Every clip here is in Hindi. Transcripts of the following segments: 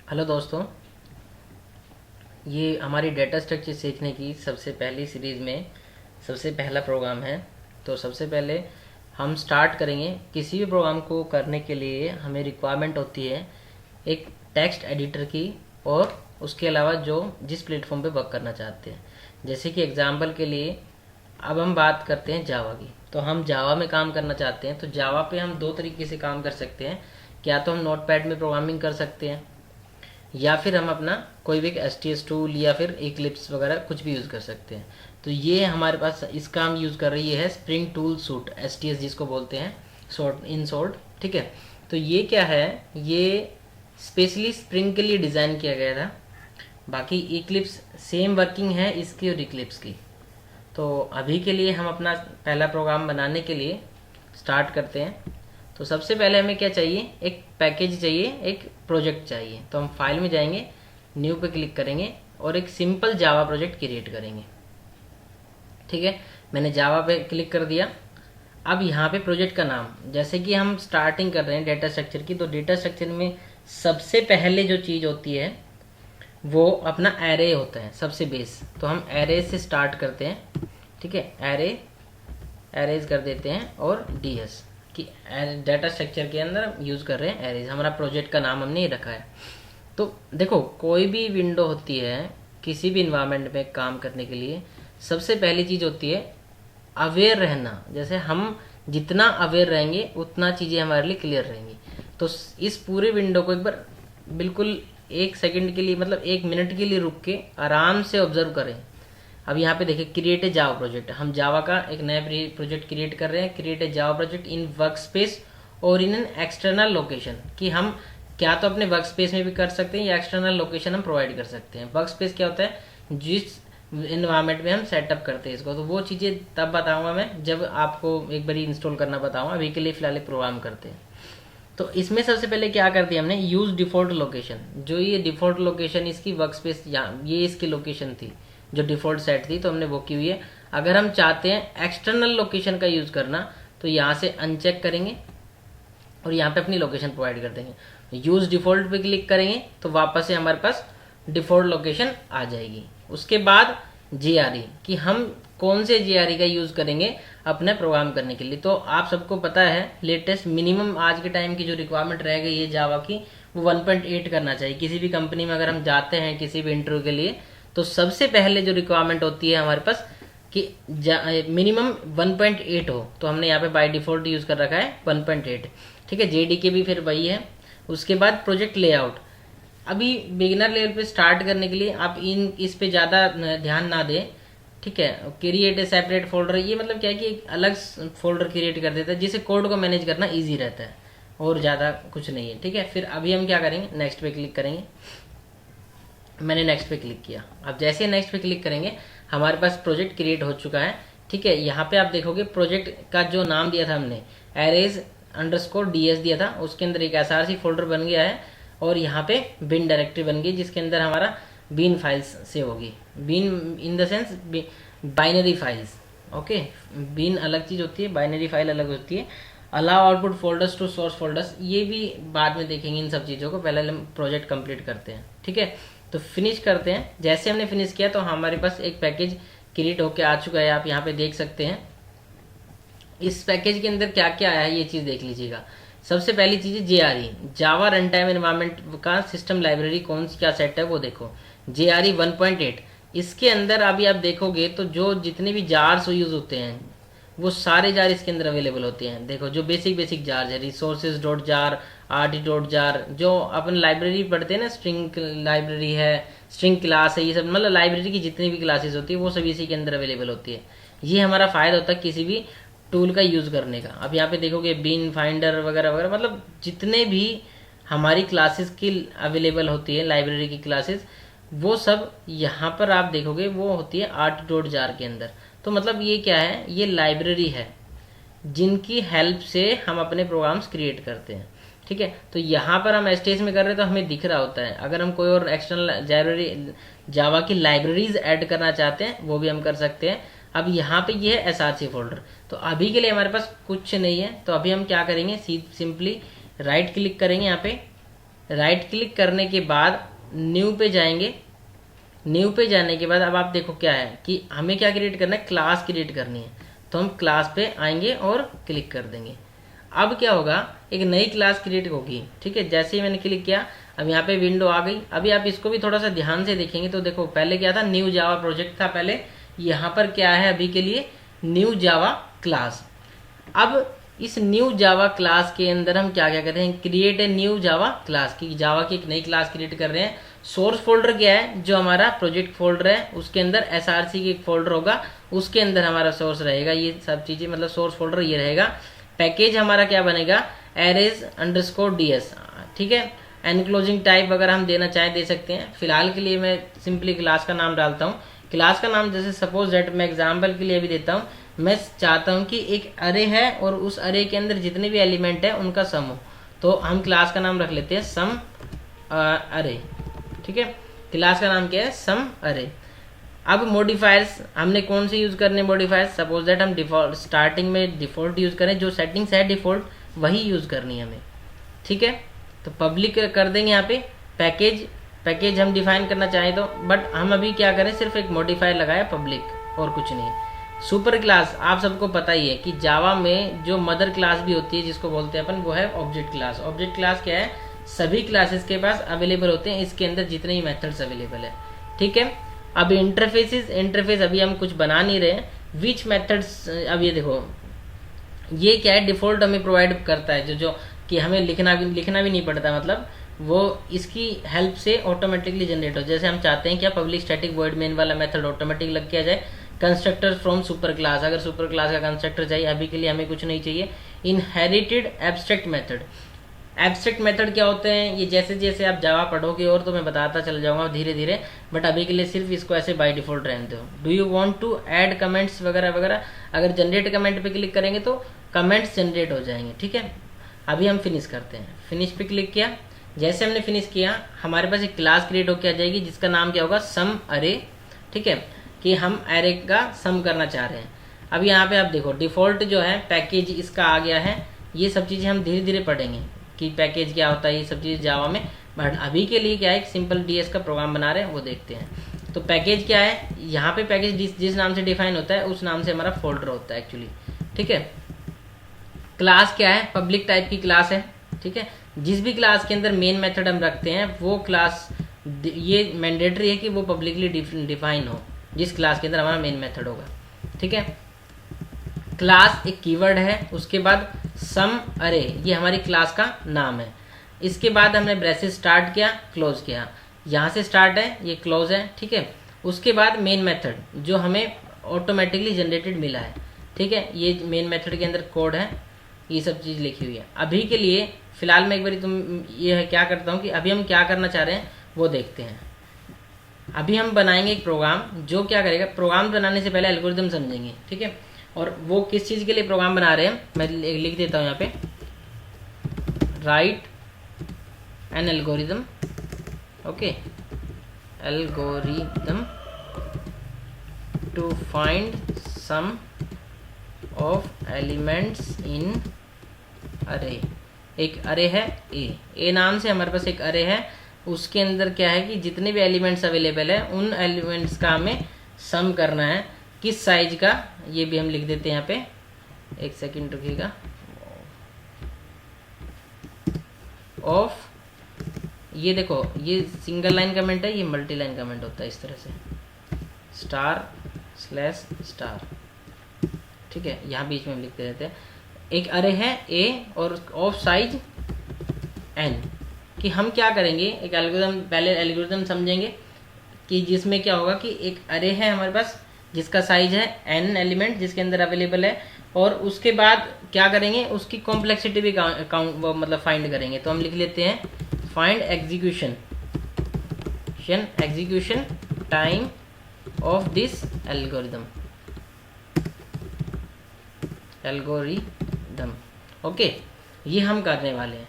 हेलो दोस्तों, ये हमारी डेटा स्ट्रक्चर सीखने की सबसे पहली सीरीज़ में सबसे पहला प्रोग्राम है। तो सबसे पहले हम स्टार्ट करेंगे। किसी भी प्रोग्राम को करने के लिए हमें रिक्वायरमेंट होती है एक टेक्स्ट एडिटर की, और उसके अलावा जो जिस प्लेटफॉर्म पे वर्क करना चाहते हैं। जैसे कि एग्जांपल के लिए अब हम बात करते हैं जावा की। तो हम जावा में काम करना चाहते हैं, तो जावा पे हम दो तरीके से काम कर सकते हैं। क्या तो हम नोटपैड में प्रोग्रामिंग कर सकते हैं, या फिर हम अपना कोई भी एक STS टूल या फिर इक्लिप्स वगैरह कुछ भी यूज़ कर सकते हैं। तो ये हमारे पास इसका हम यूज़ कर रही है स्प्रिंग टूल सूट, STS जिसको बोलते हैं, शॉर्ट इन शॉर्ट। ठीक है, तो ये क्या है, ये स्पेशली स्प्रिंग के लिए डिज़ाइन किया गया था। बाकी इक्लिप्स सेम वर्किंग है इसकी और इक्लिप्स की। तो अभी के लिए हम अपना पहला प्रोग्राम बनाने के लिए स्टार्ट करते हैं। तो सबसे पहले हमें क्या चाहिए, एक पैकेज चाहिए, एक प्रोजेक्ट चाहिए। तो हम फाइल में जाएंगे, न्यू पे क्लिक करेंगे और एक सिंपल जावा प्रोजेक्ट क्रिएट करेंगे। ठीक है, मैंने जावा पे क्लिक कर दिया। अब यहाँ पे प्रोजेक्ट का नाम, जैसे कि हम स्टार्टिंग कर रहे हैं डेटा स्ट्रक्चर की, तो डेटा स्ट्रक्चर में सबसे पहले जो चीज़ होती है वो अपना एरे होता है, सबसे बेस। तो हम एरे से स्टार्ट करते हैं। ठीक है, एरेज कर देते हैं और DS कि डाटा स्ट्रक्चर के अंदर यूज़ कर रहे हैं एरेज। हमारा प्रोजेक्ट का नाम हमने ये रखा है। तो देखो, कोई भी विंडो होती है किसी भी इन्वायरमेंट में काम करने के लिए, सबसे पहली चीज़ होती है अवेयर रहना। जैसे हम जितना अवेयर रहेंगे उतना चीज़ें हमारे लिए क्लियर रहेंगी। तो इस पूरे विंडो को एक बार बिल्कुल 1 सेकंड के लिए, मतलब 1 मिनट के लिए रुक के आराम से ऑब्जर्व करें। अब यहाँ पे देखिए, क्रिएट ए जावा प्रोजेक्ट, हम जावा का एक नया प्रोजेक्ट क्रिएट कर रहे हैं। Create a Java project in work space और इन एन एक्सटर्नल लोकेशन, कि हम क्या तो अपने वर्क स्पेस में भी कर सकते हैं या एक्सटर्नल लोकेशन हम प्रोवाइड कर सकते हैं। वर्क स्पेस क्या होता है, जिस इन्वायरमेंट में हम सेटअप करते हैं इसको। तो वो चीज़ें तब बताऊंगा मैं जब आपको एक बार इंस्टॉल करना बताऊंगा। अभी के लिए फिलहाल प्रोग्राम करते हैं। तो इसमें सबसे पहले क्या कर दिया हमने, यूज डिफॉल्ट लोकेशन। जो ये डिफॉल्ट लोकेशन इसकी वर्क स्पेस, ये इसकी लोकेशन थी जो डिफ़ॉल्ट सेट थी, तो हमने वो की हुई है। अगर हम चाहते हैं एक्सटर्नल लोकेशन का यूज़ करना, तो यहाँ से अनचेक करेंगे और यहाँ पे अपनी लोकेशन प्रोवाइड कर देंगे। यूज़ डिफ़ॉल्ट पे क्लिक करेंगे तो वापस से हमारे पास डिफ़ॉल्ट लोकेशन आ जाएगी। उसके बाद JRE, कि हम कौन से JRE का यूज़ करेंगे अपने प्रोग्राम करने के लिए। तो आप सबको पता है लेटेस्ट मिनिमम आज के टाइम की जो रिक्वायरमेंट रह गई है जावा की, वो 1.8 करना चाहिए। किसी भी कंपनी में अगर हम जाते हैं किसी भी इंटरव्यू के लिए, तो सबसे पहले जो रिक्वायरमेंट होती है हमारे पास कि मिनिमम 1.8 हो। तो हमने यहाँ पे बाय डिफ़ॉल्ट यूज़ कर रखा है 1.8। ठीक है, JDK भी फिर वही है। उसके बाद प्रोजेक्ट लेआउट, अभी बिगिनर लेवल पे स्टार्ट करने के लिए आप इस पे ज़्यादा ध्यान ना दें। ठीक है, क्रिएट ए सेपरेट फोल्डर, ये मतलब क्या है कि एक अलग फोल्डर क्रिएट कर देता है जिससे कोड को मैनेज करना ईजी रहता है, और ज़्यादा कुछ नहीं है। ठीक है, फिर अभी हम क्या करेंगे, नेक्स्ट पे क्लिक करेंगे। मैंने नेक्स्ट पे क्लिक किया। अब जैसे नेक्स्ट पे क्लिक करेंगे हमारे पास प्रोजेक्ट क्रिएट हो चुका है। ठीक है, यहाँ पे आप देखोगे प्रोजेक्ट का जो नाम दिया था हमने, arrays_ds दिया था, उसके अंदर एक src फोल्डर बन गया है और यहाँ पे बिन डायरेक्टरी बन गई जिसके अंदर हमारा बीन फाइल्स सेव होगी। Bin in the sense binary files. Okay, bin अलग चीज़ होती है, बाइनरी फाइल अलग होती है। Allow output folders to source folders, ये भी बाद में देखेंगे इन सब चीज़ों को, पहले हम प्रोजेक्ट कंप्लीट करते हैं। ठीक है, तो फिनिश करते हैं। जैसे हमने फिनिश किया तो हमारे पास एक पैकेज क्रिएट होके आ चुका है, आप यहाँ पे देख सकते हैं। इस पैकेज के अंदर क्या क्या आया है ये चीज़ देख लीजिएगा। सबसे पहली चीज़ है JRE, जावा रन टाइम एनवायरमेंट का सिस्टम लाइब्रेरी कौन सी क्या सेट है वो देखो, JRE 1.8। इसके अंदर अभी आप देखोगे तो जो जितने भी जार्स यूज़ होते हैं वो सारे जार इसके अंदर अवेलेबल होते हैं। देखो, जो बेसिक जार्स है, resources dot jar, RT dot jar, जो अपन लाइब्रेरी पढ़ते हैं ना, स्ट्रिंग लाइब्रेरी है, स्ट्रिंग क्लास है, ये सब मतलब लाइब्रेरी की जितनी भी क्लासेस होती है वो सब इसी के अंदर अवेलेबल होती है। ये हमारा फ़ायदा होता है किसी भी टूल का यूज़ करने का। अब यहाँ पे देखोगे बीन फाइंडर वगैरह वगैरह, मतलब जितने भी हमारी क्लासेस की अवेलेबल होती है लाइब्रेरी की क्लासेस, वो सब यहाँ पर आप देखोगे वो होती है RT डॉट जार के अंदर। तो मतलब ये क्या है, ये लाइब्रेरी है जिनकी हेल्प से हम अपने प्रोग्राम्स क्रिएट करते हैं। ठीक है, तो यहाँ पर हम STS में कर रहे हैं तो हमें दिख रहा होता है। अगर हम कोई और एक्सटर्नल जावा की लाइब्रेरीज ऐड करना चाहते हैं वो भी हम कर सकते हैं। अब यहाँ पे ये है SRC फोल्डर। तो अभी के लिए हमारे पास कुछ नहीं है, तो अभी हम क्या करेंगे, सिंपली राइट क्लिक करेंगे यहाँ पे राइट क्लिक करने के बाद न्यू पे जाएंगे। न्यू पे जाने के बाद अब आप देखो क्या है कि हमें क्या क्रिएट करना है, क्लास क्रिएट करनी है। तो हम क्लास पे आएंगे और क्लिक कर देंगे। अब क्या होगा, एक नई क्लास क्रिएट होगी। ठीक है, जैसे ही मैंने क्लिक किया अब यहाँ पे विंडो आ गई। अभी आप इसको भी थोड़ा सा ध्यान से देखेंगे तो देखो पहले क्या था, न्यू जावा प्रोजेक्ट था पहले, यहाँ पर क्या है अभी के लिए न्यू जावा क्लास। अब इस न्यू जावा क्लास के अंदर हम क्या क्या कर रहे हैं, create a new Java class की जावा की एक नई क्लास क्रिएट कर रहे हैं। सोर्स फोल्डर क्या है, जो हमारा प्रोजेक्ट फोल्डर है उसके अंदर एसआरसी की एक फोल्डर होगा, उसके अंदर हमारा सोर्स रहेगा। ये सब चीजें मतलब सोर्स फोल्डर ये रहेगा। पैकेज हमारा क्या बनेगा, एरेज अंडरस्कोर डीएस। ठीक है, एनक्लोजिंग टाइप अगर हम देना चाहें दे सकते हैं। फिलहाल के लिए मैं सिंपली क्लास का नाम डालता हूँ। क्लास का नाम जैसे सपोज दैट मैं एग्जाम्पल के लिए भी देता हूँ, मैं चाहता हूँ कि एक अरे है और उस अरे के अंदर जितने भी एलिमेंट है उनका सम हो, तो हम क्लास का नाम रख लेते हैं सम अरे। ठीक है, क्लास का नाम क्या है, सम अरे। अब मॉडिफायर्स हमने कौन से यूज करने मॉडिफायर्स, सपोज दैट हम डिफॉल्ट स्टार्टिंग में डिफॉल्ट यूज करें, जो सेटिंग्स है डिफॉल्ट वही यूज करनी है हमें। ठीक है, तो पब्लिक कर देंगे यहाँ पे। पैकेज हम डिफाइन करना चाहें तो, बट हम अभी क्या करें, सिर्फ एक मॉडिफायर लगाया पब्लिक और कुछ नहीं। सुपर क्लास आप सबको पता ही है कि जावा में जो मदर क्लास भी होती है जिसको बोलते हैं अपन, वो है ऑब्जेक्ट क्लास। ऑब्जेक्ट क्लास क्या है, सभी क्लासेस के पास अवेलेबल होते हैं, इसके अंदर जितने ही मेथड्स अवेलेबल है। ठीक है, अब इंटरफेस अभी हम कुछ बना नहीं रहे हैं। विच मेथड्स, अब ये देखो ये क्या है, डिफॉल्ट हमें प्रोवाइड करता है, जो कि हमें लिखना भी नहीं पड़ता, मतलब वो इसकी हेल्प से ऑटोमेटिकली जनरेट हो। जैसे हम चाहते हैं क्या, पब्लिक स्टैटिक वॉइड मेन वाला मेथड ऑटोमेटिक लग किया जाए। कंस्ट्रक्टर फ्रॉम सुपर क्लास, अगर सुपर क्लास का कंस्ट्रक्टर चाहिए, अभी के लिए हमें कुछ नहीं चाहिए। Inherited abstract method, abstract method क्या होते हैं, ये जैसे जैसे आप जावा पढ़ोगे और तो मैं बताता चल जाऊंगा धीरे धीरे, बट अभी के लिए सिर्फ इसको ऐसे बाय डिफॉल्ट रहने दो। Do you want to add comments वगैरह वगैरह, अगर जनरेट कमेंट पे क्लिक करेंगे तो कमेंट्स जनरेट हो जाएंगे। ठीक है, अभी हम फिनिश करते हैं। फिनिश पे क्लिक किया, जैसे हमने फिनिश किया हमारे पास एक क्लास क्रिएट होकर आ जाएगी जिसका नाम क्या होगा, सम अरे। ठीक है, कि हम अरे का सम करना चाह रहे हैं। अब यहाँ पे आप देखो डिफॉल्ट जो है पैकेज इसका आ गया है। ये सब चीज़ें हम धीरे धीरे पढ़ेंगे कि पैकेज क्या होता है, ये सब चीज़ जावा में, बट अभी के लिए क्या है, एक सिंपल डीएस का प्रोग्राम बना रहे हैं, वो देखते हैं। तो पैकेज क्या है, यहाँ पे पैकेज जिस नाम से डिफाइन होता है उस नाम से हमारा फोल्डर होता है एक्चुअली। ठीक है, क्लास क्या है, पब्लिक टाइप की क्लास है। ठीक है, जिस भी क्लास के अंदर मेन मेथड हम रखते हैं वो क्लास, ये मैंडेटरी है कि वो पब्लिकली डिफाइन हो, जिस क्लास के अंदर हमारा मेन मेथड होगा। ठीक है, क्लास एक कीवर्ड है, उसके बाद सम अरे ये हमारी क्लास का नाम है। इसके बाद हमने ब्रेसेस स्टार्ट किया क्लोज किया, यहाँ से स्टार्ट है ये क्लोज है। ठीक है, उसके बाद मेन मेथड जो हमें ऑटोमेटिकली जनरेटेड मिला है। ठीक है, ये मेन मेथड के अंदर कोड है, ये सब चीज़ लिखी हुई है। अभी के लिए फिलहाल मैं एक बार ये क्या करता हूँ कि अभी हम क्या करना चाह रहे हैं वो देखते हैं। अभी हम बनाएंगे एक प्रोग्राम जो क्या करेगा, प्रोग्राम बनाने से पहले एल्गोरिदम समझेंगे। ठीक है, और वो किस चीज़ के लिए प्रोग्राम बना रहे हैं मैं लिख देता हूँ यहाँ पे, write an algorithm. Okay, algorithm to find sum of elements in array. एक अरे है ए नाम से हमारे पास एक अरे है, उसके अंदर क्या है कि जितने भी एलिमेंट्स अवेलेबल है उन एलिमेंट्स का हमें सम करना है। किस साइज का, ये भी हम लिख देते हैं यहाँ पे, एक सेकंड रुकिएगा। ऑफ, ये देखो ये सिंगल लाइन कमेंट है, ये मल्टी लाइन कमेंट होता है इस तरह से, स्टार स्लैश स्टार। ठीक है, यहाँ बीच में हम लिखते रहते हैं। एक अरे है ए और ऑफ साइज एन, कि हम क्या करेंगे, एक एल्गोरिथम, पहले एल्गोरिथम समझेंगे कि जिसमें क्या होगा कि एक अरे है हमारे पास जिसका साइज है एन एलिमेंट जिसके अंदर अवेलेबल है, और उसके बाद क्या करेंगे, उसकी कॉम्प्लेक्सिटी भी मतलब फाइंड करेंगे। तो हम लिख लेते हैं find execution time of this algorithm. Okay, ये हम करने वाले हैं।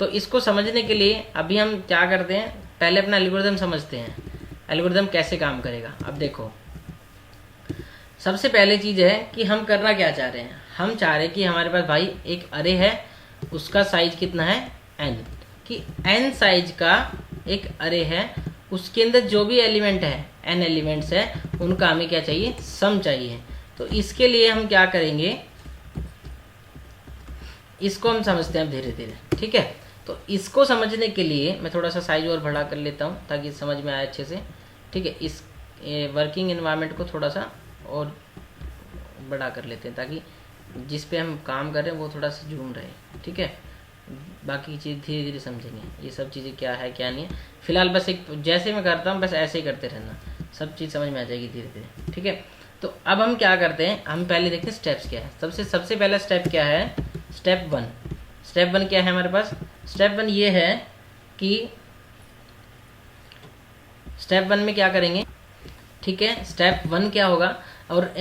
तो इसको समझने के लिए अभी हम क्या करते हैं, पहले अपना एल्गोरिथम समझते हैं, एल्गोरिथम कैसे काम करेगा। अब देखो सबसे पहले चीज़ है कि हम करना क्या चाह रहे हैं, हम चाह रहे हैं कि हमारे पास भाई एक अरे है, उसका साइज कितना है n, कि n साइज का एक अरे है, उसके अंदर जो भी एलिमेंट है, n एलिमेंट्स है, उनका हमें क्या चाहिए, सम चाहिए। तो इसके लिए हम क्या करेंगे, इसको हम समझते हैं धीरे धीरे, ठीक है। तो इसको समझने के लिए मैं थोड़ा सा साइज और बड़ा कर लेता हूँ ताकि समझ में आए अच्छे से, ठीक है। इस वर्किंग एनवायरनमेंट को थोड़ा सा और बड़ा कर लेते हैं ताकि जिस पे हम काम कर रहे हैं वो थोड़ा सा जूम रहे, ठीक है। बाकी चीज़ धीरे धीरे समझेंगे, ये सब चीज़ें क्या है क्या नहीं है। फिलहाल बस एक जैसे मैं करता हूँ बस ऐसे ही करते रहना, सब चीज़ समझ में आ जाएगी धीरे धीरे, ठीक है। तो अब हम क्या करते हैं, हम पहले देखते हैं स्टेप्स क्या है। सबसे पहला स्टेप क्या है, स्टेप 1। स्टेप 1 क्या है हमारे पास, स्टेप 1 ये है कि स्टेप 1 में क्या करेंगे, ठीक है। स्टेप 1 क्या होगा, और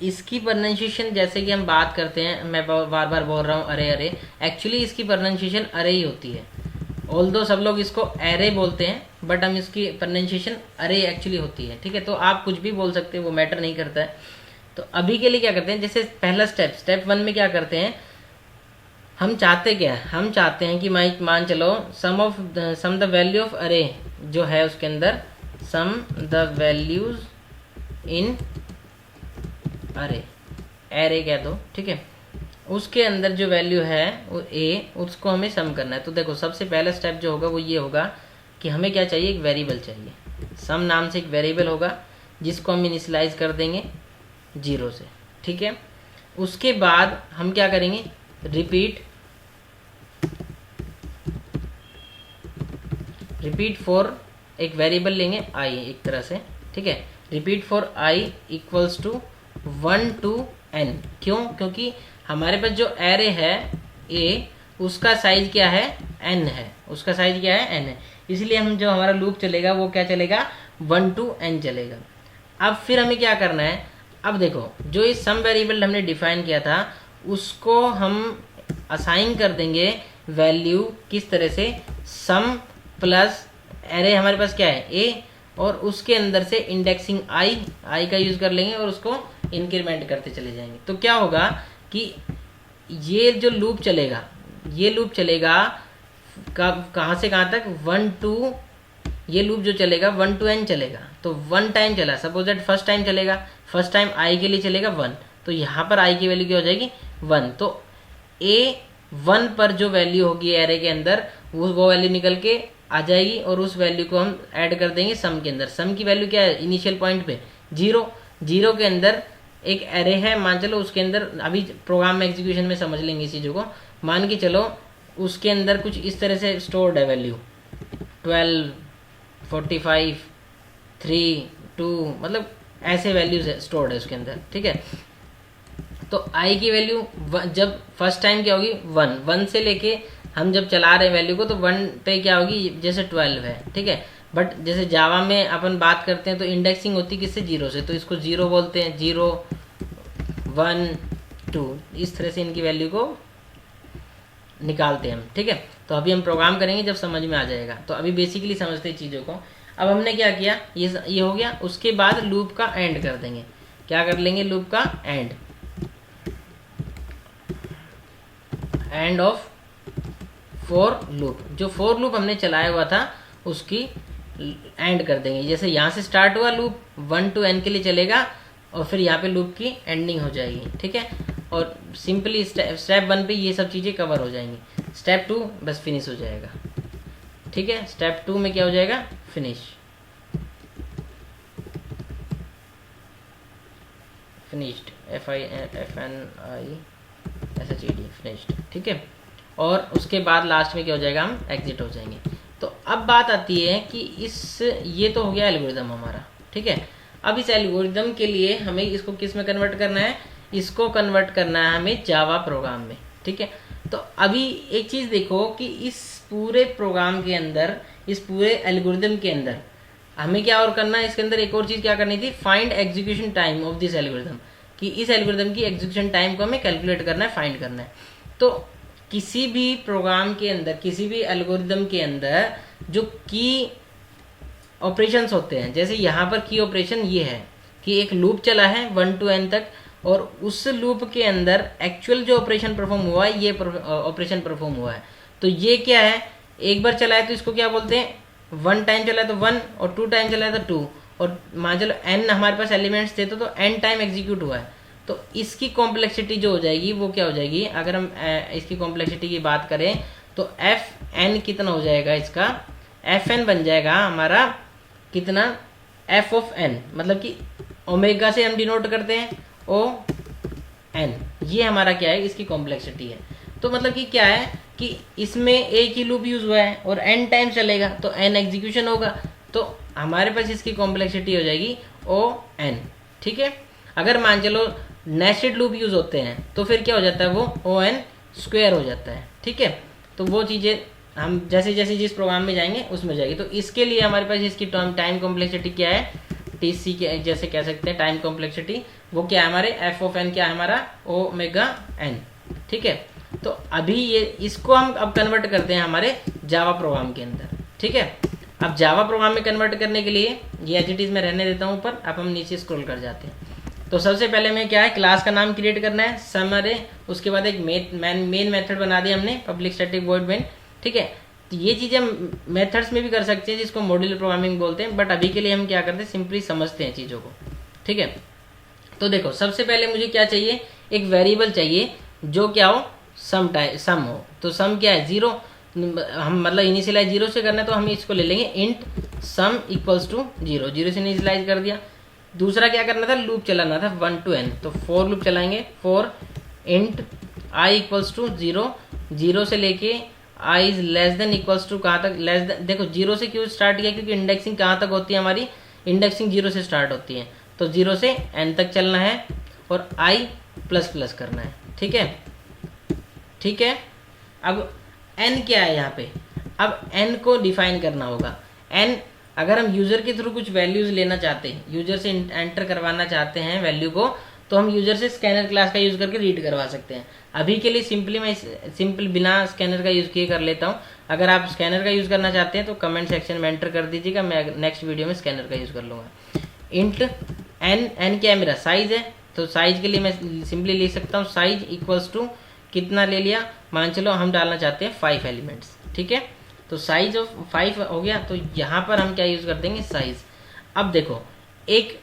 इसकी प्रोनाउंसिएशन जैसे कि हम बात करते हैं, मैं बार बार बोल रहा हूँ अरे अरे, एक्चुअली इसकी प्रोनाउंसिएशन अरे ही होती है। ऑल्दो सब लोग इसको एरे बोलते हैं बट हम इसकी प्रोनाउंसिएशन अरे एक्चुअली होती है, ठीक है। तो आप कुछ भी बोल सकते हैं, वो मैटर नहीं करता है। तो अभी के लिए क्या करते हैं, जैसे पहला स्टेप 1 में क्या करते हैं, हम चाहते क्या है, हम चाहते हैं कि मान चलो सम द वैल्यू ऑफ अरे जो है उसके अंदर, सम द वैल्यूज इन अरे, एरे कह दो, ठीक है। उसके अंदर जो वैल्यू है वो ए, उसको हमें सम करना है। तो देखो सबसे पहला स्टेप जो होगा वो ये होगा कि हमें क्या चाहिए, एक वेरिएबल चाहिए। सम नाम से एक वेरिएबल होगा जिसको हम इनिशियलाइज कर देंगे 0 से, ठीक है। उसके बाद हम क्या करेंगे, रिपीट फॉर एक वेरिएबल लेंगे i एक तरह से, ठीक है। Repeat for i equals to 1 to n। क्यों, क्योंकि हमारे पास जो एरे है a, उसका साइज क्या है, n है, उसका साइज क्या है, n है। इसलिए हम जो हमारा लूप चलेगा वो क्या चलेगा, 1 to n चलेगा। अब फिर हमें क्या करना है, अब देखो जो इस सम वेरिएबल हमने डिफाइन किया था उसको हम असाइन कर देंगे वैल्यू किस तरह से, सम प्लस एरे हमारे पास क्या है a, और उसके अंदर से इंडेक्सिंग i का यूज कर लेंगे और उसको इंक्रीमेंट करते चले जाएंगे। तो क्या होगा कि ये जो लूप चलेगा, ये लूप चलेगा कहाँ से कहाँ तक, 1 to, ये लूप जो चलेगा 1 to n चलेगा। तो 1 टाइम चला, सपोज दैट फर्स्ट टाइम चलेगा, फर्स्ट टाइम i के लिए चलेगा 1, तो यहाँ पर i की वैल्यू क्या हो जाएगी, 1। तो a1 पर जो वैल्यू होगी एरे के अंदर वो वैल्यू निकल के आ जाएगी और उस वैल्यू को हम ऐड कर देंगे सम के अंदर। सम की वैल्यू क्या है, इनिशियल पॉइंट पे 0 के अंदर एक एरे है, मान चलो उसके अंदर, अभी प्रोग्राम में एग्जीक्यूशन में समझ लेंगे इस चीज़ों को। मान के चलो उसके अंदर कुछ इस तरह से स्टोर्ड है वैल्यू 12, 45, 3, 2, मतलब ऐसे वैल्यूज स्टोर्ड है उसके अंदर, ठीक है। तो i की वैल्यू जब फर्स्ट टाइम क्या होगी, 1 से लेके हम जब चला रहे हैं वैल्यू को तो 1 पे क्या होगी, जैसे 12 है, ठीक है। बट जैसे जावा में अपन बात करते हैं तो इंडेक्सिंग होती है किससे, 0 से, तो इसको 0 बोलते हैं, 0, 1, 2, इस तरह से इनकी वैल्यू को निकालते हैं हम, ठीक है। तो अभी हम प्रोग्राम करेंगे जब समझ में आ जाएगा। तो अभी बेसिकली समझते हैं चीज़ों को। अब हमने क्या किया, ये हो गया। उसके बाद लूप का एंड कर देंगे, क्या कर लेंगे, लूप का एंड ऑफ फॉर लूप। जो फॉर लूप हमने चलाया हुआ था उसकी एंड कर देंगे। जैसे यहाँ से स्टार्ट हुआ लूप 1 to n के लिए चलेगा और फिर यहाँ पे लूप की एंडिंग हो जाएगी, ठीक है। और सिंपली स्टेप 1 पे ये सब चीज़ें कवर हो जाएंगी। स्टेप 2 बस फिनिश हो जाएगा, ठीक है। स्टेप 2 में क्या हो जाएगा, फिनिश्ड, FINISHED, ठीक है। और उसके बाद लास्ट में क्या हो जाएगा, हम एग्जिट हो जाएंगे। तो अब बात आती है कि ये तो हो गया एल्गोरिदम हमारा, ठीक है। अब इस एल्गोरिदम के लिए हमें इसको किस में कन्वर्ट करना है, इसको कन्वर्ट करना है हमें जावा प्रोग्राम में, ठीक है। तो अभी एक चीज़ देखो कि इस पूरे प्रोग्राम के अंदर, इस पूरे एल्गोरिदम के अंदर हमें क्या और करना है, इसके अंदर एक और चीज़ क्या करनी थी, find execution time of this algorithm, कि इस एल्गोरिदम की एग्जीक्यूशन टाइम को हमें कैलकुलेट करना है, फाइंड करना है। तो किसी भी प्रोग्राम के अंदर, किसी भी एल्गोरिदम के अंदर जो की ऑपरेशंस होते हैं, जैसे यहाँ पर की ऑपरेशन ये है कि एक लूप चला है 1 to n तक, और उस लूप के अंदर एक्चुअल जो ऑपरेशन परफॉर्म हुआ है, ये ऑपरेशन परफॉर्म हुआ है। तो ये क्या है, एक बार चला है तो इसको क्या बोलते हैं, 1 टाइम चला है तो 1, और 2 टाइम चला है तो 2, और मान चलो n हमारे पास एलिमेंट्स थे तो n टाइम एग्जीक्यूट हुआ है, तो इसकी कॉम्प्लेक्सिटी जो हो जाएगी वो क्या हो जाएगी, अगर हम इसकी कॉम्प्लेक्सिटी की बात करें तो एफ एन कितना हो जाएगा, इसका एफ एन बन जाएगा हमारा कितना, एफ ऑफ एन, मतलब कि ओमेगा से हम डिनोट करते हैं ओ एन, ये हमारा क्या है, इसकी कॉम्प्लेक्सिटी है। तो मतलब कि क्या है कि इसमें एक ही लूप यूज हुआ है और एन टाइम चलेगा तो एन एग्जीक्यूशन होगा, तो हमारे पास इसकी कॉम्प्लेक्सिटी हो जाएगी ओ एन। ठीक है, अगर मान चलो नेस्टेड लूप यूज होते हैं तो फिर क्या हो जाता है, वो ओ एन स्क्वायर हो जाता है। ठीक है, तो वो चीज़ें हम जैसे जैसे जिस प्रोग्राम में जाएंगे उसमें जाएगी। तो इसके लिए हमारे पास इसकी टाइम कॉम्प्लेक्सिटी क्या है, टी सी के जैसे कह सकते हैं टाइम कॉम्प्लेक्सिटी, वो क्या है हमारे एफ ऑफ एन, क्या है हमारा ओमेगा एन। ठीक है, तो अभी ये इसको हम अब कन्वर्ट करते हैं हमारे जावा प्रोग्राम के अंदर। ठीक है, अब जावा प्रोग्राम में कन्वर्ट करने के लिए ये एज इट इज में रहने देता हूँ ऊपर, अब हम नीचे स्क्रॉल कर जाते हैं। तो सबसे पहले में क्या है, क्लास का नाम क्रिएट करना है सम अरे, उसके बाद एक मेन मेथड बना दिया हमने पब्लिक स्टैटिक वॉइड मेन। ठीक है, तो ये चीज़ें हम मेथड्स में भी कर सकते हैं जिसको मॉड्यूलर प्रोग्रामिंग बोलते हैं, बट अभी के लिए हम क्या करते हैं, सिंपली समझते हैं चीज़ों को। ठीक है, तो देखो सबसे पहले मुझे क्या चाहिए, एक वेरिएबल चाहिए जो क्या हो, सम हो। तो सम क्या है, 0, हम मतलब इनिशियलाइज 0 से करना है तो हम इसको ले लेंगे इंट सम इक्वल्स टू 0, 0 से इनिशियलाइज कर दिया। दूसरा क्या करना था, लूप चलाना था 1 to n, तो फॉर लूप चलाएंगे, for int i equals to 0, 0 से लेके i is less than equals to कहाँ तक, लेस देन, देखो 0 से क्यों स्टार्ट किया, क्योंकि इंडेक्सिंग कहाँ तक होती है हमारी, इंडेक्सिंग 0 से स्टार्ट होती है, तो 0 से n तक चलना है और i प्लस प्लस करना है। ठीक है, ठीक है, अब n क्या है यहाँ पे, अब n को डिफाइन करना होगा। n अगर हम यूजर के थ्रू कुछ वैल्यूज लेना चाहते हैं, यूजर से एंटर करवाना चाहते हैं वैल्यू को, तो हम यूजर से स्कैनर क्लास का यूज करके रीड करवा सकते हैं। अभी के लिए सिंपली मैं सिंपल बिना स्कैनर का यूज किए कर लेता हूँ। अगर आप स्कैनर का यूज करना चाहते हैं तो कमेंट सेक्शन में एंटर कर दीजिएगा, मैं नेक्स्ट वीडियो में स्कैनर का यूज कर लूँगा। इंट एन क्या है, मेरा साइज है, तो साइज के लिए मैं सिंपली लिख सकता हूँ साइज इक्वल्स टू कितना ले लिया, मान चलो हम डालना चाहते हैं 5 एलिमेंट्स। ठीक है, तो साइज ऑफ 5 हो गया, तो यहाँ पर हम क्या यूज कर देंगे, साइज। अब देखो एक,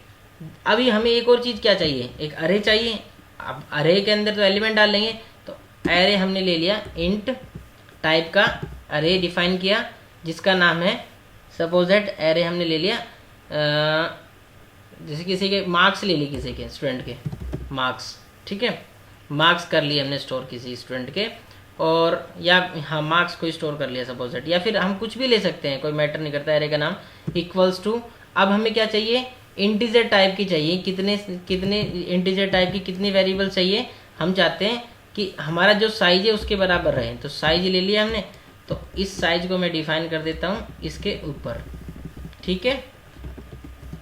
अभी हमें एक और चीज क्या चाहिए, एक अरे चाहिए। अब अरे के अंदर तो एलिमेंट डाल लेंगे, तो अरे हमने ले लिया इंट टाइप का अरे डिफाइन किया जिसका नाम है सपोज दैट अरे हमने ले लिया जैसे किसी के मार्क्स ले लिए, किसी के स्टूडेंट के मार्क्स। ठीक है, मार्क्स कर लिए हमने स्टोर किसी स्टूडेंट के, और या हाँ मार्क्स को स्टोर कर लिया सपोज दैट, या फिर हम कुछ भी ले सकते हैं, कोई मैटर नहीं करता। अरे का नाम इक्वल्स टू, अब हमें क्या चाहिए, इंटीजर टाइप की चाहिए, कितने इंटीजर टाइप की कितनी वेरिएबल चाहिए, हम चाहते हैं कि हमारा जो साइज है उसके बराबर रहे, तो साइज ले लिया हमने, तो इस साइज को मैं डिफाइन कर देता हूँ इसके ऊपर। ठीक है,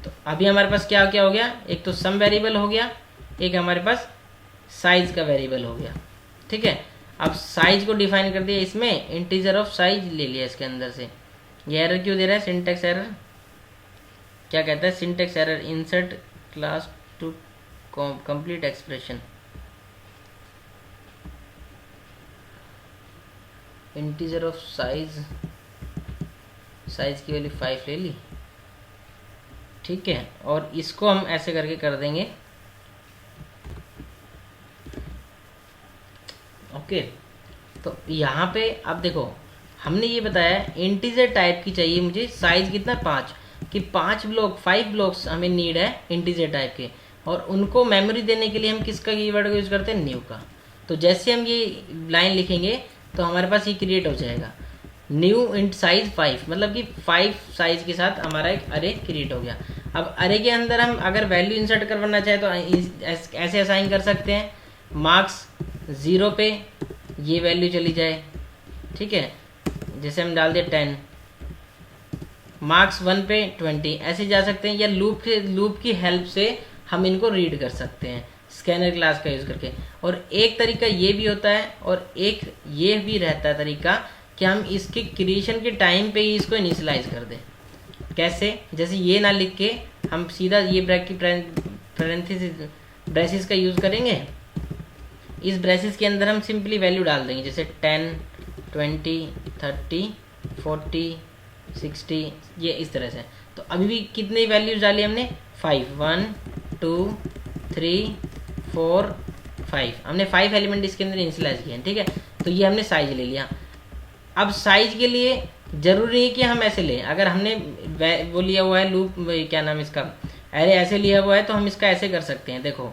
तो अभी हमारे पास क्या क्या हो गया, एक तो सम वेरिएबल हो गया, एक हमारे पास साइज का वेरिएबल हो गया। ठीक है, अब साइज को डिफाइन कर दिया, इसमें इंटीजर ऑफ साइज ले लिया इसके अंदर से। ये एरर क्यों दे रहा है, सिंटेक्स एरर, क्या कहता है, syntax error insert class to complete expression, integer of size, size की वैल्यू 5 ले ली। ठीक है, और इसको हम ऐसे करके कर देंगे। ओके, तो यहाँ पे अब देखो हमने ये बताया इंटीजर टाइप की चाहिए मुझे, साइज कितना 5, कि 5 ब्लॉक्स हमें नीड है इंटीजर टाइप के, और उनको मेमोरी देने के लिए हम किसका कीवर्ड का यूज करते हैं, न्यू का। तो जैसे हम ये लाइन लिखेंगे तो हमारे पास ये क्रिएट हो जाएगा न्यू इंट साइज 5, मतलब कि 5 साइज के साथ हमारा एक अरे क्रिएट हो गया। अब अरे के अंदर हम अगर वैल्यू इंसर्ट करवाना चाहे तो ऐसे असाइन कर सकते हैं, मार्क्स 0 पे ये वैल्यू चली जाए। ठीक है, जैसे हम डाल दिए 10, मार्क्स 1 पे 20, ऐसे जा सकते हैं, या लूप की हेल्प से हम इनको रीड कर सकते हैं स्कैनर क्लास का यूज करके। और एक तरीका ये भी होता है, और एक ये भी रहता है तरीका कि हम इसके क्रिएशन के टाइम पे ही इसको इनिशियलाइज कर दें। कैसे, जैसे ये ना लिख के हम सीधा ये ब्रेसिस का यूज करेंगे, इस ब्रेसिस के अंदर हम सिंपली वैल्यू डाल देंगे, जैसे 10, 20, 30, 40 60 ये इस तरह से। तो अभी भी कितनी वैल्यूज डाली हमने 5 1 2 3 4 5 हमने 5 एलिमेंट इसके अंदर इनिशियलाइज किए हैं। ठीक है, तो ये हमने साइज ले लिया। अब साइज के लिए जरूरी है कि हम ऐसे लें, अगर हमने वो लिया हुआ है लूप क्या नाम इसका एरे ऐसे लिया हुआ है तो हम इसका ऐसे कर सकते हैं। देखो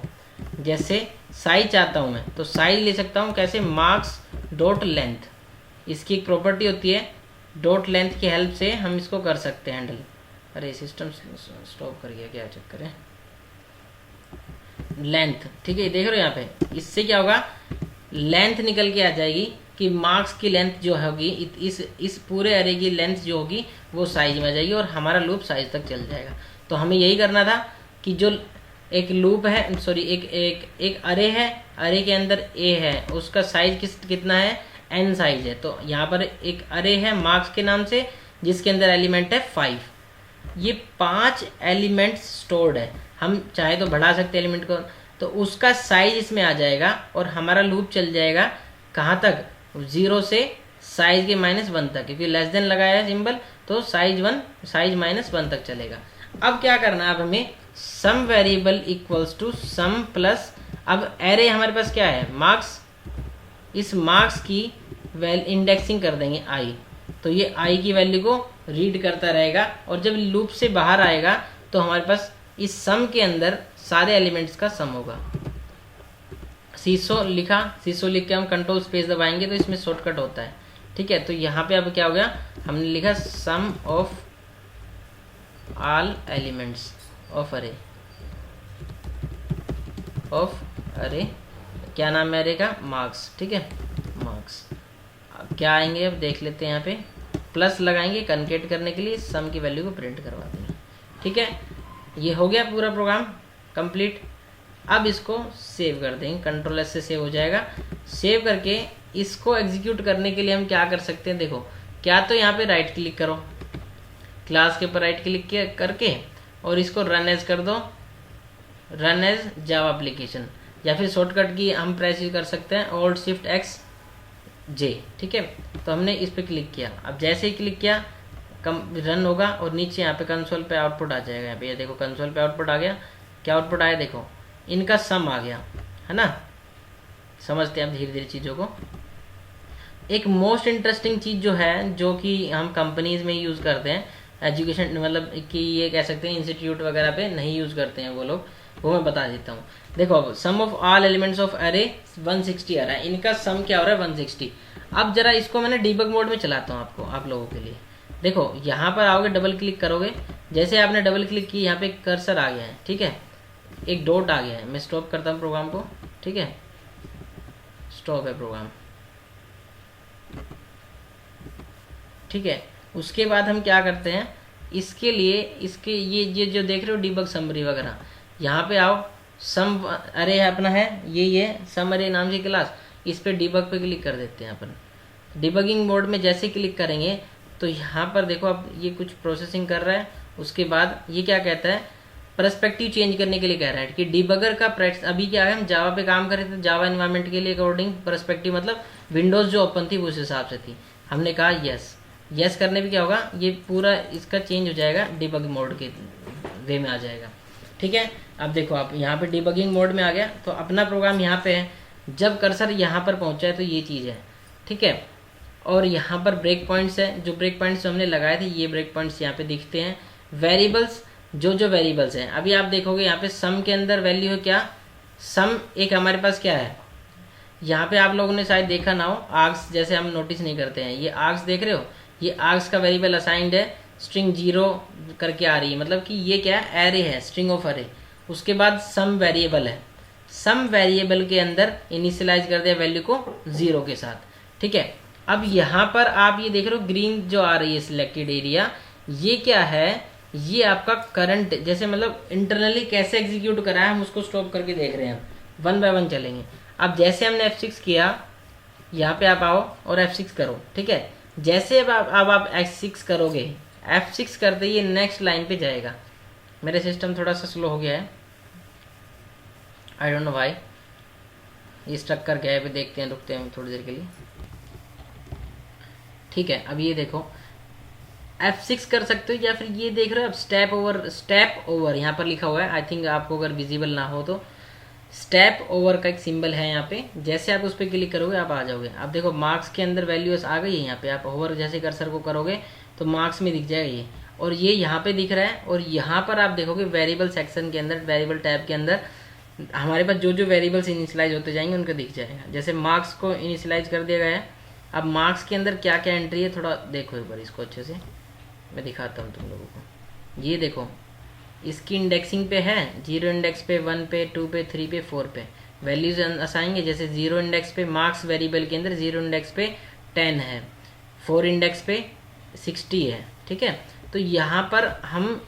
जैसे साइज चाहता हूँ मैं तो साइज ले सकता हूँ कैसे, मार्क्स डॉट लेंथ, इसकी एक प्रॉपर्टी होती है डॉट लेंथ की हेल्प से हम इसको कर सकते हैं हैंडल। अरे सिस्टम स्टॉप कर गया, क्या चक्कर है। लेंथ, ठीक है देख रहे हो यहाँ पे, इससे क्या होगा लेंथ निकल के आ जाएगी कि मार्क्स की लेंथ जो होगी इस पूरे एरे की लेंथ जो होगी वो साइज में आ जाएगी और हमारा लूप साइज तक चल जाएगा। तो हमें यही करना था कि जो एक लूप है सॉरी एक अरे है, अरे के अंदर ए है, उसका साइज कितना है n साइज है। तो यहाँ पर एक अरे है मार्क्स के नाम से जिसके अंदर एलिमेंट है 5, ये 5 एलिमेंट स्टोर्ड है। हम चाहे तो बढ़ा सकते हैं एलिमेंट को, तो उसका साइज इसमें आ जाएगा और हमारा लूप चल जाएगा कहाँ तक, 0 से साइज के -1 तक, क्योंकि लेस देन लगाया है सिंबल तो साइज -1 तक चलेगा। अब क्या करना है, अब हमें sum variable equals to sum plus, अब एरे हमारे पास क्या है मार्क्स, इस मार्क्स की इंडेक्सिंग कर देंगे i, तो ये i की वैल्यू को रीड करता रहेगा और जब लूप से बाहर आएगा तो हमारे पास इस सम के अंदर सारे एलिमेंट्स का सम होगा। सीसो लिखा, सीसो लिख के हम कंट्रोल स्पेस दबाएंगे तो इसमें शॉर्टकट होता है। ठीक है, तो यहाँ पे अब क्या हो गया, हमने लिखा सम ऑफ ऑल एलिमेंट्स ऑफ अरे, क्या नाम है अरे का, मार्क्स। ठीक है मार्क्स, अब क्या आएंगे अब देख लेते हैं, यहाँ पे प्लस लगाएंगे कनकेट करने के लिए, सम की वैल्यू को प्रिंट करवा देंगे। ठीक है, ये हो गया पूरा प्रोग्राम कंप्लीट। अब इसको सेव कर देंगे, कंट्रोल एस से सेव हो जाएगा। सेव करके इसको एग्जीक्यूट करने के लिए हम क्या कर सकते हैं, देखो क्या तो यहाँ पे राइट क्लिक करो, क्लास के ऊपर राइट क्लिक करके और इसको रन एज कर दो, रन एज जावा एप्लीकेशन, या फिर शॉर्टकट की हम प्रेस कर सकते हैं Alt Shift X J। ठीक है, तो हमने इस पे क्लिक किया, अब जैसे ही क्लिक किया रन होगा और नीचे यहाँ पे कंसोल पे आउटपुट आ जाएगा। यहाँ पे ये देखो कंसोल पे आउटपुट आ गया, क्या आउटपुट आया देखो, इनका सम आ गया है ना। समझते हैं अब धीरे धीरे चीज़ों को। एक मोस्ट इंटरेस्टिंग चीज़ जो है, जो कि हम कंपनीज में यूज़ करते हैं, एजुकेशन मतलब कि ये कह सकते हैं इंस्टीट्यूट वगैरह पे नहीं यूज़ करते हैं वो लोग, वो मैं बता देता हूँ। देखो अब सम ऑफ ऑल एलिमेंट्स ऑफ अरे 160 आ रहा है, इनका सम क्या हो रहा है 160। अब जरा इसको मैंने डीबग मोड में चलाता हूँ आपको, आप लोगों के लिए। देखो यहाँ पर आओगे, डबल क्लिक करोगे, जैसे आपने डबल क्लिक की यहाँ पे कर्सर आ गया है। ठीक है, एक डॉट आ गया है, मैं स्टॉप करता हूँ प्रोग्राम को। ठीक है, स्टॉप है प्रोग्राम। ठीक है, उसके बाद हम क्या करते हैं, इसके लिए इसके ये जो देख रहे हो डीबग समरी वगैरह, यहाँ पे आओ, सम अरे अपना है ये सम अरे नाम की क्लास, इस पे डीबग पे क्लिक कर देते हैं अपन। डिबगिंग मोड में जैसे क्लिक करेंगे तो यहाँ पर देखो अब ये कुछ प्रोसेसिंग कर रहा है। उसके बाद ये क्या कहता है, पर्सपेक्टिव चेंज करने के लिए कह रहा है कि डिबगर का अभी क्या है, हम जावा पे काम कर रहे थे, जावा एनवायरनमेंट के लिए अकॉर्डिंग पर्सपेक्टिव मतलब विंडोज़ जो ओपन थी उस हिसाब से थी। हमने कहा यस करने पे क्या होगा, ये पूरा इसका चेंज हो जाएगा, डिबग मोड के वे में आ जाएगा। ठीक है, अब देखो आप यहाँ पे डिबगिंग मोड में आ गया, तो अपना प्रोग्राम यहाँ पे है। जब कर्सर यहाँ पर पहुँचा है तो ये चीज़ है। ठीक है, और यहाँ पर ब्रेक पॉइंट्स है, जो ब्रेक पॉइंट्स हमने लगाए थे ये ब्रेक पॉइंट्स यहाँ पे दिखते हैं। वेरिएबल्स, जो वेरिएबल्स हैं, अभी आप देखोगे यहाँ पे सम के अंदर वैल्यू है क्या, सम एक हमारे पास क्या है, यहाँ पे आप लोगों ने शायद देखा ना हो, आर्क्स जैसे हम नोटिस नहीं करते हैं, ये आर्क्स देख रहे हो, ये आर्क्स का वेरिएबल असाइंड है, स्ट्रिंग 0 करके आ रही है, मतलब कि ये क्या है, एरे है, स्ट्रिंग ऑफ एरे। उसके बाद सम वेरिएबल है, सम वेरिएबल के अंदर इनिशियलाइज कर दिया वैल्यू को 0 के साथ। ठीक है, अब यहाँ पर आप ये देख रहे हो ग्रीन जो आ रही है सिलेक्टेड एरिया, ये क्या है, ये आपका करंट, जैसे मतलब इंटरनली कैसे एग्जीक्यूट करा है हम उसको स्टॉप करके देख रहे हैं, 1 बाय 1 चलेंगे। अब जैसे हमने F6 किया, यहाँ पे आप आओ और F6 करो। ठीक है, जैसे अब आप F6 करोगे, F6 करते ही नेक्स्ट लाइन पे जाएगा। मेरे सिस्टम थोड़ा सा स्लो हो गया है, आई डोंट नो व्हाई, ये स्टक कर गया है। देखते हैं, रुकते हैं थोड़ी देर के लिए। ठीक है, अब ये देखो F6 कर सकते हो, या फिर ये देख रहे हो आप स्टेप ओवर यहाँ पर लिखा हुआ है, आई थिंक आपको अगर विजिबल ना हो तो स्टेप ओवर का एक सिंबल है यहाँ पे, जैसे आप उस पर क्लिक करोगे आप आ जाओगे। आप देखो मार्क्स के अंदर वैल्यूज आ गई है, यहाँ पे आप ओवर जैसे कर्सर को करोगे तो मार्क्स में दिख जाएगा ये, और ये यहाँ पे दिख रहा है। और यहाँ पर आप देखोगे वेरिएबल सेक्शन के अंदर, वेरिएबल टैब के अंदर हमारे पास जो जो वेरिएबल्स इनिशियलाइज होते जाएंगे उनका दिख जाएगा। जैसे मार्क्स को इनिशियलाइज कर दिया गया है। अब मार्क्स के अंदर क्या क्या एंट्री है थोड़ा देखो एक बार, इसको अच्छे से मैं दिखाता हूँ तुम लोगों को। ये देखो इसकी इंडेक्सिंग पे है, 0 इंडेक्स पे, 1 पे, 2 पे, 3 पे, 4 पे वैल्यूज असाएंगे। जैसे 0 इंडेक्स पे मार्क्स वेरिएबल के अंदर 0 इंडेक्स पे 10 है, 4 इंडेक्स पे 60 है, ठीक है। तो यहाँ पर हम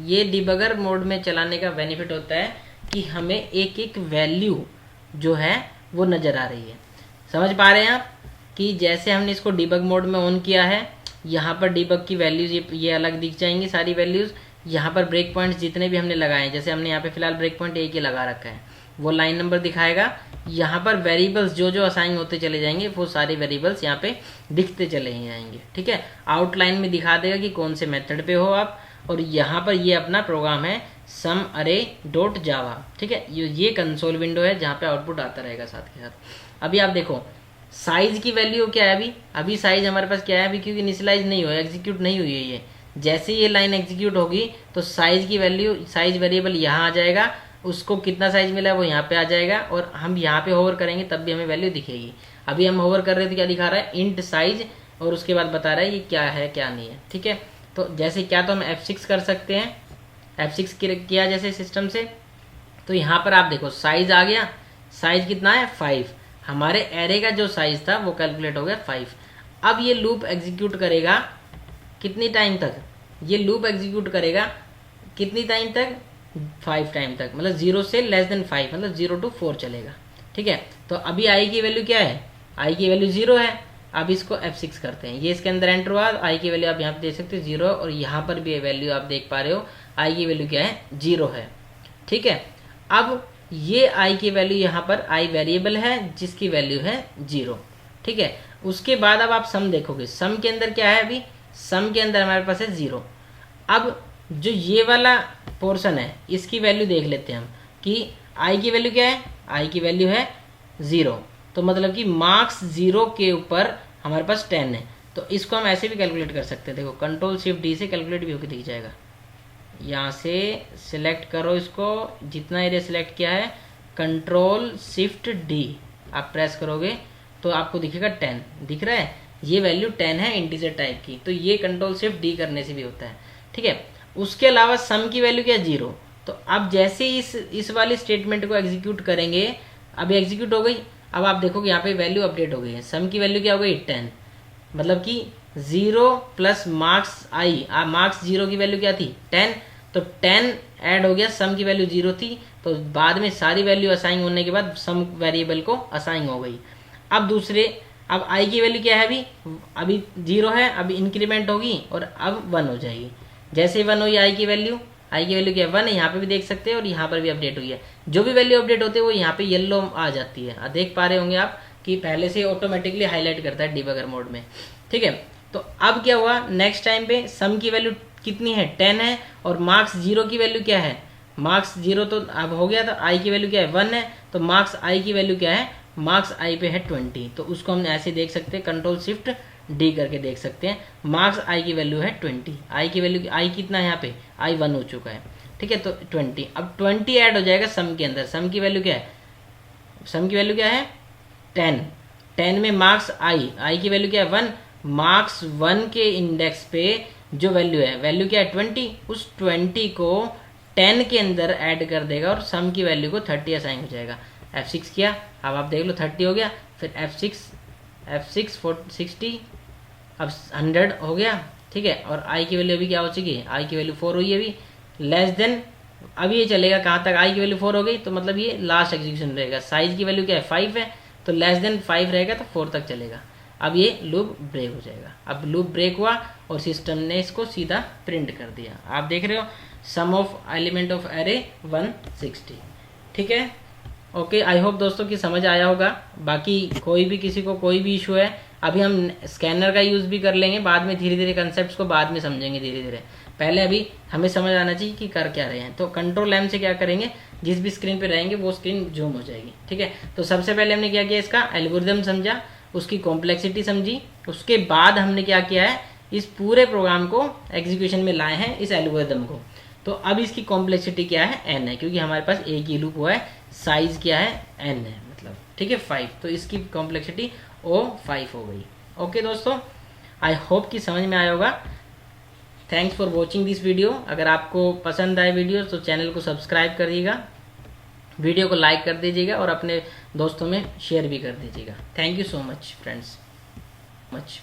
ये डिबगर मोड में चलाने का बेनिफिट होता है कि हमें एक एक वैल्यू जो है वो नज़र आ रही है। समझ पा रहे हैं आप कि जैसे हमने इसको डिबग मोड में ऑन किया है, यहाँ पर डिबग की वैल्यूज ये अलग दिख जाएंगी सारी वैल्यूज़। यहाँ पर ब्रेक पॉइंट्स जितने भी हमने लगाए हैं, जैसे हमने यहाँ पे फिलहाल ब्रेक पॉइंट एक ही लगा रखा है, वो लाइन नंबर दिखाएगा। यहाँ पर वेरिएबल्स जो जो असाइन होते चले जाएंगे वो सारे वेरिएबल्स यहाँ पे दिखते चले ही जाएंगे, ठीक है। आउटलाइन में दिखा देगा कि कौन से मेथड पे हो आप। और यहाँ पर ये अपना प्रोग्राम है सम अरे डॉट जावा, ठीक है। ये कंसोल विंडो है जहाँ पे आउटपुट आता रहेगा साथ के साथ। अभी आप देखो साइज की वैल्यू क्या है, अभी साइज हमारे पास क्या है अभी, क्योंकि इनिशियलाइज नहीं हुआ, एग्जीक्यूट नहीं हुई है ये। जैसे ये लाइन एग्जीक्यूट होगी तो साइज की वैल्यू, साइज वेरिएबल यहाँ आ जाएगा, उसको कितना साइज मिला है वो यहाँ पे आ जाएगा, और हम यहाँ पे होवर करेंगे तब भी हमें वैल्यू दिखेगी। अभी हम होवर कर रहे थे, क्या दिखा रहा है, इंट साइज, और उसके बाद बता रहा है ये क्या है क्या नहीं है, ठीक है। तो जैसे क्या तो हम F6 कर सकते हैं, F6 किया जैसे सिस्टम से, तो यहाँ पर आप देखो साइज आ गया, साइज कितना है 5, हमारे एरे का जो साइज था वो कैलकुलेट हो गया 5। अब ये लूप एग्जीक्यूट करेगा कितनी टाइम तक, ये लूप एग्जीक्यूट करेगा कितनी टाइम तक, 5 टाइम तक, मतलब 0 से लेस देन 5, मतलब 0 to 4 चलेगा, ठीक है। तो अभी आई की वैल्यू क्या है, आई की वैल्यू 0 है। अब इसको F6 करते हैं, ये इसके अंदर एंटर हुआ, आई की वैल्यू आप यहाँ पे देख सकते हो 0, और यहाँ पर भी वैल्यू आप देख पा रहे हो, आई की वैल्यू क्या है 0 है, ठीक है। अब ये आई की वैल्यू यहाँ पर आई वेरिएबल है जिसकी वैल्यू है 0, ठीक है। उसके बाद अब आप सम देखोगे, सम के अंदर क्या है, अभी सम के अंदर हमारे पास है 0। अब जो ये वाला पोर्शन है इसकी वैल्यू देख लेते हैं हम कि आई की वैल्यू क्या है, आई की वैल्यू है 0, तो मतलब कि मार्क्स 0 के ऊपर हमारे पास 10 है। तो इसको हम ऐसे भी कैलकुलेट कर सकते हैं, देखो कंट्रोल शिफ्ट डी से कैलकुलेट भी होकर दिख जाएगा। यहाँ से सिलेक्ट करो इसको, जितना एरिया सिलेक्ट किया है, कंट्रोल शिफ्ट डी आप प्रेस करोगे तो आपको दिखेगा 10, दिख रहा है, ये वैल्यू 10 है इंटीजर टाइप की। तो ये कंट्रोल शिफ्ट डी करने से भी होता है, ठीक है। उसके अलावा सम की वैल्यू क्या है 0। तो अब जैसे इस वाली स्टेटमेंट को एग्जीक्यूट करेंगे, अभी एग्जीक्यूट हो गई, अब आप देखोगे यहाँ पे वैल्यू अपडेट हो गई है, सम की वैल्यू क्या हो गई 10, मतलब कि 0 प्लस मार्क्स आई, मार्क्स 0 की वैल्यू क्या थी 10, तो 10 ऐड हो गया, सम की वैल्यू 0 थी, तो बाद में सारी वैल्यू असाइन होने के बाद सम वेरिएबल को असाइन हो गई। अब अब आई की वैल्यू क्या है, अभी 0 है, अभी इंक्रीमेंट होगी और अब 1 हो जाएगी। जैसे 1 हुई आई की वैल्यू क्या है 1 है, यहाँ पे भी देख सकते हैं, और यहाँ पर भी अपडेट हुई है। जो भी वैल्यू अपडेट होती है वो यहाँ पे येलो आ जाती है, देख पा रहे होंगे आप कि पहले से ऑटोमेटिकली हाईलाइट करता है डिबगर मोड में, ठीक है। तो अब क्या हुआ, नेक्स्ट टाइम पे सम की वैल्यू कितनी है 10 है, और मार्क्स 0 की वैल्यू क्या है, मार्क्स 0 तो अब हो गया, तो आई की वैल्यू क्या है 1 है, तो मार्क्स आई की वैल्यू क्या है, मार्क्स आई पे है 20, तो उसको हम ऐसे देख सकते हैं, कंट्रोल शिफ्ट डी करके देख सकते हैं, मार्क्स आई की वैल्यू है 20, आई की वैल्यू, आई कितना है यहाँ पे, आई 1 हो चुका है, ठीक है। तो 20, अब 20 ऐड हो जाएगा सम के अंदर, सम की वैल्यू क्या है, सम की वैल्यू क्या है 10 में मार्क्स आई की वैल्यू क्या है 1, मार्क्स 1 के इंडेक्स पे जो वैल्यू है, वैल्यू क्या है 20, उस 20 को 10 के अंदर ऐड कर देगा और सम की वैल्यू को 30 असाइन हो जाएगा। F6 किया, अब आप देख लो 30 हो गया, फिर F6 60, अब 100 हो गया, ठीक है। और आई की वैल्यू अभी क्या हो चुकी है, आई की वैल्यू 4 हुई है, अभी लेस देन, अब ये चलेगा कहाँ तक, आई की वैल्यू 4 हो गई, तो मतलब ये लास्ट एग्जीक्यूशन रहेगा। साइज की वैल्यू क्या है 5 है, तो लेस देन 5 रहेगा तो 4 तक चलेगा। अब ये लूप ब्रेक हो जाएगा, अब लूप ब्रेक हुआ और सिस्टम ने इसको सीधा प्रिंट कर दिया। आप देख रहे हो सम ऑफ एलिमेंट ऑफ एरे 160, ठीक है। ओके, आई होप दोस्तों की समझ आया होगा। बाकी कोई भी किसी को कोई भी इशू है, अभी हम स्कैनर का यूज़ भी कर लेंगे बाद में, धीरे धीरे कंसेप्ट को बाद में समझेंगे धीरे धीरे। पहले अभी हमें समझ आना चाहिए कि कर क्या रहे हैं। तो कंट्रोल एम से क्या करेंगे, जिस भी स्क्रीन पे रहेंगे वो स्क्रीन जूम हो जाएगी, ठीक है। तो सबसे पहले हमने क्या किया, इसका एल्गोरिदम समझा, उसकी कॉम्प्लेक्सिटी समझी, उसके बाद हमने क्या किया है, इस पूरे प्रोग्राम को एग्जीक्यूशन में लाए हैं, इस एल्गोरिदम को। तो अब इसकी कॉम्प्लेक्सिटी क्या है, एन है, क्योंकि हमारे पास एक ही लूप हुआ है, साइज क्या है, एन है, मतलब ठीक है 5। तो इसकी कॉम्प्लेक्सिटी ओ 5 हो गई। ओके दोस्तों, आई होप कि समझ में आया होगा। Thanks for watching this video. अगर आपको पसंद आए वीडियो तो चैनल को सब्सक्राइब करिएगा, वीडियो को लाइक कर दीजिएगा और अपने दोस्तों में शेयर भी कर दीजिएगा। Thank you so much friends, much.